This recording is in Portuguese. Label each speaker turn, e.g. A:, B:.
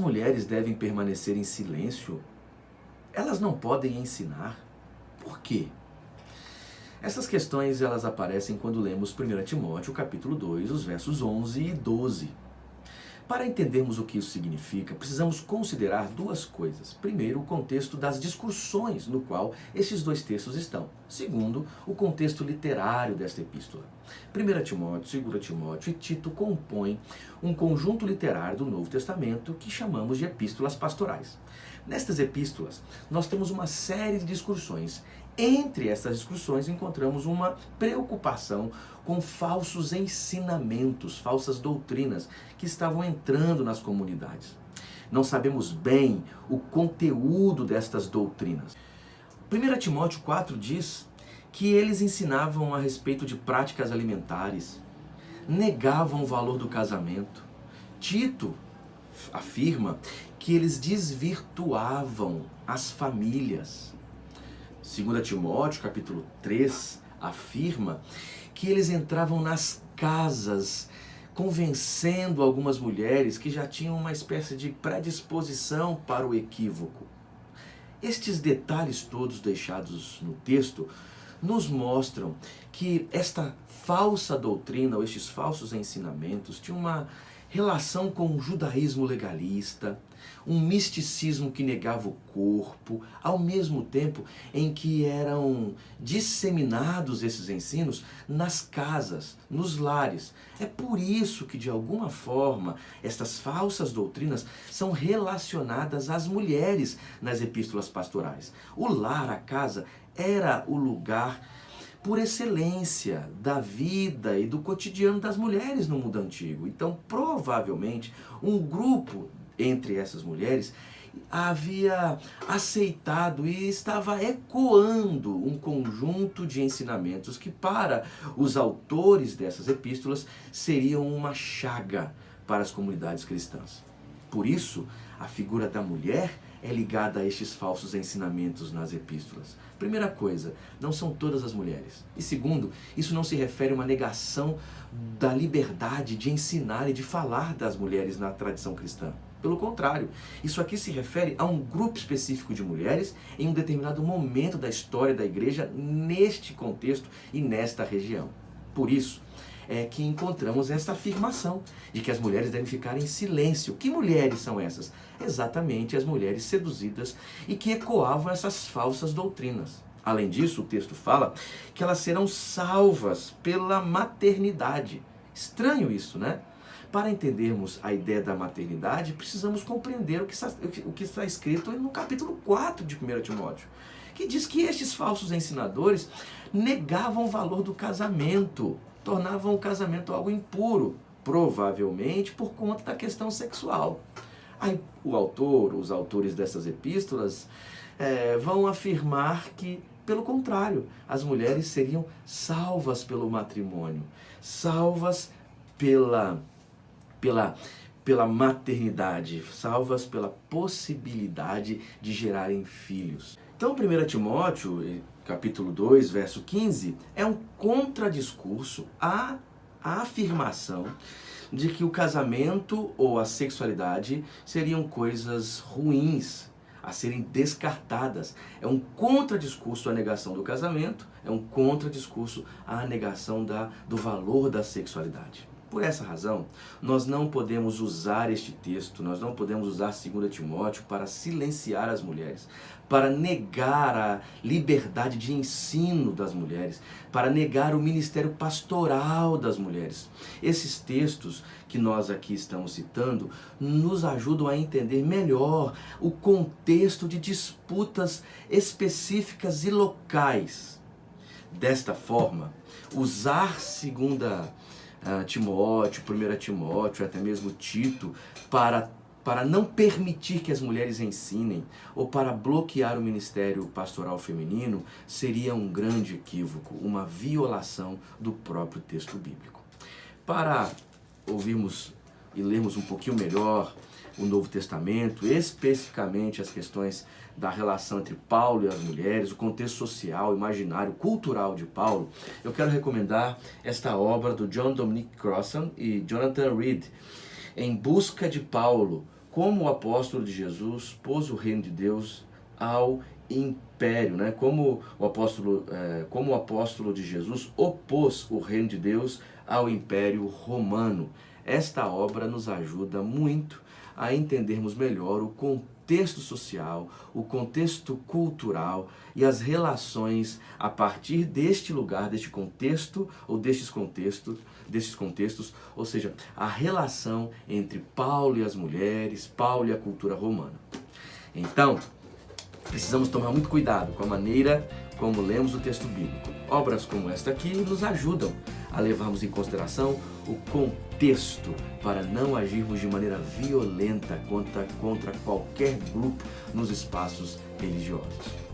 A: Mulheres devem permanecer em silêncio? Elas não podem ensinar? Por quê? Essas questões elas aparecem quando lemos 1 Timóteo capítulo 2, os versos 11 e 12. Para entendermos o que isso significa, precisamos considerar duas coisas. Primeiro, o contexto das discussões no qual esses dois textos estão. Segundo, o contexto literário desta epístola. 1 Timóteo, 2 Timóteo e Tito compõem um conjunto literário do Novo Testamento que chamamos de epístolas pastorais. Nestas epístolas, nós temos uma série de discussões. Entre essas discussões, encontramos uma preocupação com falsos ensinamentos, falsas doutrinas que estavam entrando nas comunidades. Não sabemos bem o conteúdo destas doutrinas. 1 Timóteo 4 diz que eles ensinavam a respeito de práticas alimentares, negavam o valor do casamento. Tito afirma que eles desvirtuavam as famílias. 2 Timóteo, capítulo 3, afirma que eles entravam nas casas, convencendo algumas mulheres que já tinham uma espécie de predisposição para o equívoco. Estes detalhes todos deixados no texto nos mostram que esta falsa doutrina, ou estes falsos ensinamentos, tinham uma relação com o judaísmo legalista, um misticismo que negava o corpo, ao mesmo tempo em que eram disseminados esses ensinos nas casas, nos lares. É por isso que, de alguma forma, estas falsas doutrinas são relacionadas às mulheres nas epístolas pastorais. O lar, a casa, era o lugar por excelência da vida e do cotidiano das mulheres no mundo antigo. Então, provavelmente, um grupo entre essas mulheres havia aceitado e estava ecoando um conjunto de ensinamentos que, para os autores dessas epístolas, seriam uma chaga para as comunidades cristãs. Por isso, a figura da mulher é ligada a estes falsos ensinamentos nas epístolas. Primeira coisa, não são todas as mulheres. E segundo, isso não se refere a uma negação da liberdade de ensinar e de falar das mulheres na tradição cristã. Pelo contrário, isso aqui se refere a um grupo específico de mulheres em um determinado momento da história da igreja, neste contexto e nesta região. Por isso, é que encontramos essa afirmação de que as mulheres devem ficar em silêncio. Que mulheres são essas? Exatamente as mulheres seduzidas e que ecoavam essas falsas doutrinas. Além disso, o texto fala que elas serão salvas pela maternidade. Estranho isso, né? Para entendermos a ideia da maternidade, precisamos compreender o que está escrito no capítulo 4 de 1 Timóteo, que diz que estes falsos ensinadores negavam o valor do casamento, tornavam o casamento algo impuro, provavelmente por conta da questão sexual. Aí o autor, os autores dessas epístolas vão afirmar que, pelo contrário, as mulheres seriam salvas pelo matrimônio, salvas pela maternidade, salvas pela possibilidade de gerarem filhos. Então, 1 Timóteo, capítulo 2, verso 15, é um contradiscurso à afirmação de que o casamento ou a sexualidade seriam coisas ruins, a serem descartadas. É um contradiscurso à negação do casamento, é um contradiscurso à negação do valor da sexualidade. Por essa razão, nós não podemos usar este texto, nós não podemos usar 2 Timóteo para silenciar as mulheres, para negar a liberdade de ensino das mulheres, para negar o ministério pastoral das mulheres. Esses textos que nós aqui estamos citando nos ajudam a entender melhor o contexto de disputas específicas e locais. Desta forma, usar 2 Timóteo, 1 Timóteo, até mesmo Tito, para não permitir que as mulheres ensinem ou para bloquear o ministério pastoral feminino seria um grande equívoco, uma violação do próprio texto bíblico. Para ouvirmos e lermos um pouquinho melhor o Novo Testamento, especificamente as questões da relação entre Paulo e as mulheres, o contexto social, imaginário, cultural de Paulo, eu quero recomendar esta obra do John Dominic Crossan e Jonathan Reed, Em Busca de Paulo, como o apóstolo de Jesus pôs o reino de Deus ao império, né? Como o apóstolo de Jesus opôs o reino de Deus ao império romano. Esta obra nos ajuda muito a entendermos melhor o contexto social, o contexto cultural e as relações a partir deste lugar, deste contexto ou destes contextos, ou seja, a relação entre Paulo e as mulheres, Paulo e a cultura romana. Então, precisamos tomar muito cuidado com a maneira como lemos o texto bíblico. Obras como esta aqui nos ajudam a levarmos em consideração o contexto para não agirmos de maneira violenta contra qualquer grupo nos espaços religiosos.